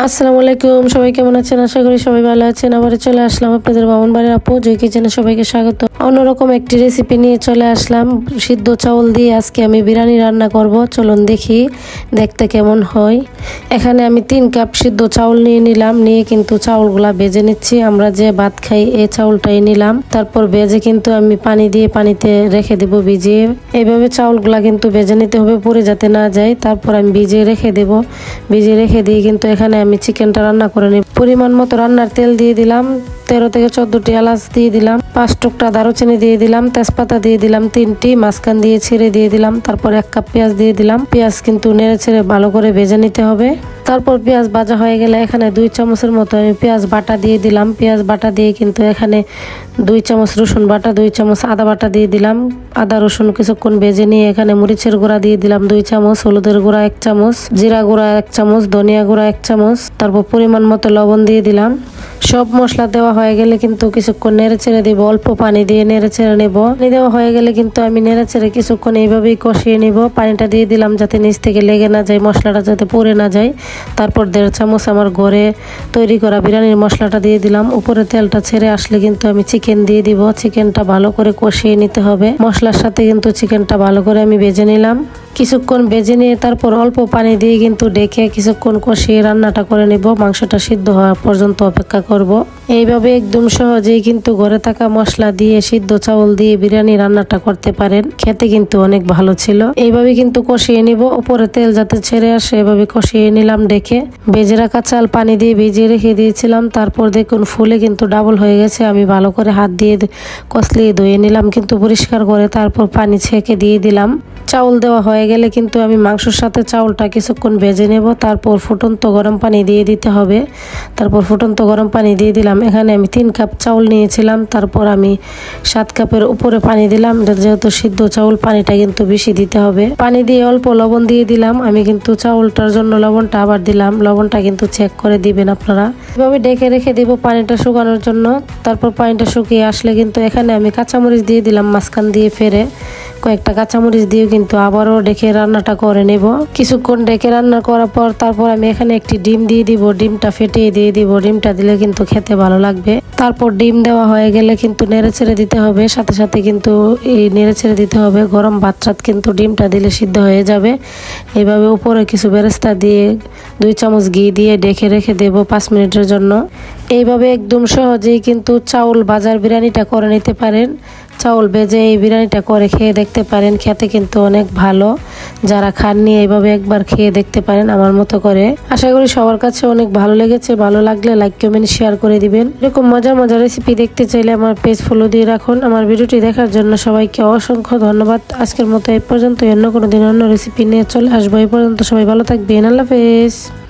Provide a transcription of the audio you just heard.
আসসালামু আলাইকুম, সবাই কেমন আছেন? আশা করি সবাই ভালো আছেন। আবারও চলে আসলাম আপনাদের বামনবাড়ির আপু জয় কিচেনে। সবাইকে স্বাগত। অন্যরকম একটি রেসিপি নিয়ে চলে আসলাম। সিদ্ধ চাউল দিয়ে আজকে আমি বিরিয়ানি রান্না করব। চলুন দেখি দেখতে কেমন হয়। এখানে আমি 3 কাপ সিদ্ধ চাউল নিয়ে নিলাম। নিয়ে কিন্তু চাউলগুলা ভেজে নিচ্ছি। আমরা যে ভাত খাই এই চাউলটাই নিলাম। তারপর ভেজে কিন্তু আমি পানিতে রেখে দেব ভিজিয়ে। এইভাবে চাউলগুলা কিন্তু ভেজে নিতে হবে, পুড়ে যাতে না যায়। তারপর আমি ভিজিয়ে রেখে দেব। ভিজিয়ে রেখে দিয়ে কিন্তু এখানে আমি চিকেনটা রান্না করে নিই। পরিমাণ মতো রান্নার তেল দিয়ে দিলাম। 13 থেকে 14টি এলাচ দিয়ে দিলাম। 5 টুকরা দারুচিনি দিয়ে দিলাম। তেজপাতা দিয়ে দিলাম 3টি, মাঝখান দিয়ে ছিঁড়ে দিয়ে দিলাম। তারপর 1 কাপ পেঁয়াজ দিয়ে দিলাম। পেঁয়াজ কিন্তু নেড়ে ছেড়ে ভালো করে ভেজে নিতে হবে। তারপর পেঁয়াজ ভাজা হয়ে গেলে এখানে 2 চামচের মতো আমি পেঁয়াজ বাটা দিয়ে দিলাম। পেঁয়াজ বাটা দিয়ে কিন্তু এখানে 2 চামচ রসুন বাটা, 2 চামচ আদা বাটা দিয়ে দিলাম। আদা রসুন কিছুক্ষণ ভেজে নিয়ে এখানে মরিচের গুঁড়া দিয়ে দিলাম 2 চামচ, হলুদের গুঁড়া 1 চামচ, জিরা গুঁড়া 1 চামচ, ধনিয়া গুঁড়া 1 চামচ। তারপর পরিমাণ মতো লবণ দিয়ে দিলাম। সব মশলা দেওয়া হয়ে গেলে কিন্তু কিছুক্ষণ নেড়ে ছেড়ে দিব। অল্প পানি দিয়ে নেড়ে ছেড়ে নেব। পানি দেওয়া হয়ে গেলে কিন্তু আমি নেড়ে ছেড়ে কিছুক্ষণ এইভাবেই কষিয়ে নিব। পানিটা দিয়ে দিলাম যাতে নিচ থেকে লেগে না যায়, মশলাটা যাতে পুড়ে না যায়। তারপর 1.5 চামচ আমার ঘরে তৈরি করা বিরিয়ানির মশলাটা দিয়ে দিলাম। উপরে তেলটা ছেড়ে আসলে কিন্তু আমি চিকেন দিয়ে দিব। চিকেনটা ভালো করে কষিয়ে নিতে হবে। মশলার সাথে কিন্তু চিকেনটা ভালো করে আমি ভেজে নিলাম। কিছুক্ষণ ভেজে নিয়ে তারপর অল্প পানি দিয়ে কিন্তু ডেকে কিছুক্ষণ কষিয়ে রান্নাটা করে নিব। মাংসটা সিদ্ধ হওয়া পর্যন্ত অপেক্ষা করব। এইভাবে একদম সহজেই কিন্তু ঘরে থাকা মশলা দিয়ে সিদ্ধ চাউল দিয়ে বিরিয়ানি রান্নাটা করতে পারেন। খেতে কিন্তু অনেক ভালো ছিল। এইভাবে কিন্তু কষিয়ে নিব। উপরে তেল যাতে ছেড়ে আসে এভাবে কষিয়ে নিলাম। ডেকে ভেজে রাখা চাল পানি দিয়ে ভিজিয়ে রেখে দিয়েছিলাম। তারপর দেখুন ফুলে কিন্তু ডাবল হয়ে গেছে। আমি ভালো করে হাত দিয়ে কষলিয়ে ধুয়ে নিলাম কিন্তু পরিষ্কার করে। তারপর পানি ছেঁকে দিয়ে দিলাম। চাউল দেওয়া হয়ে গেলে কিন্তু আমি মাংসের সাথে চাউলটা কিছুক্ষণ ভেজে নেব। তারপর ফুটন্ত গরম পানি দিয়ে দিতে হবে। তারপর ফুটন্ত গরম পানি দিয়ে দিলাম। এখানে আমি 3 কাপ চাউল নিয়েছিলাম। তারপর আমি 7 কাপের উপরে পানি দিলাম। যেহেতু সিদ্ধ চাউল পানিটা কিন্তু বেশি দিতে হবে। পানি দিয়ে অল্প লবণ দিয়ে দিলাম। আমি কিন্তু চাউলটার জন্য লবণটা আবার দিলাম। লবণটা কিন্তু চেক করে দিবেন আপনারা। এভাবে ডেকে রেখে দিব পানিটা শুকানোর জন্য। তারপর পানিটা শুকিয়ে আসলে কিন্তু এখানে আমি কাঁচামরিচ দিয়ে দিলাম মাঝখান দিয়ে ফেরে। কয়েকটা কাঁচামরিচ দিয়ে কিন্তু আবারও ডেকে রান্নাটা করে নেব। কিছুক্ষণ ডেকে রান্না করার পর তারপর আমি এখানে একটি ডিম দিয়ে দিব। ডিমটা ফেটিয়ে দিয়ে দিব। ডিমটা দিলে কিন্তু খেতে ভালো লাগবে। তারপর ডিম দেওয়া হয়ে গেলে কিন্তু নেড়ে ছেড়ে দিতে হবে। সাথে সাথে কিন্তু এই নেড়ে ছেড়ে দিতে হবে। গরম ভাত কিন্তু ডিমটা দিলে সিদ্ধ হয়ে যাবে। এইভাবে উপরে কিছু বেরেস্তা দিয়ে 2 চামচ ঘি দিয়ে ডেকে রেখে দেব 5 মিনিটের জন্য। এইভাবে একদম সহজেই কিন্তু চাউল ভাজার বিরিয়ানিটা করে নিতে পারেন। চাউল ভেজে এই বিরিয়ানিটা করে খেয়ে দেখতে পারেন। খেতে কিন্তু অনেক ভালো। যারা খাননি এইভাবে একবার খেয়ে দেখতে পারেন আমার মতো করে। আশা করি সবার কাছে অনেক ভালো লেগেছে। ভালো লাগলে লাইক কমেন্ট শেয়ার করে দিবেন। এরকম মজার রেসিপি দেখতে চাইলে আমার পেজ ফলো দিয়ে রাখুন। আমার ভিডিওটি দেখার জন্য সবাইকে অসংখ্য ধন্যবাদ। আজকের মতো এই পর্যন্ত। অন্য কোনো দিন অন্য রেসিপি নিয়ে চলে আসবো। এই পর্যন্ত সবাই ভালো থাকবেন। আল্লাহ হাফেজ।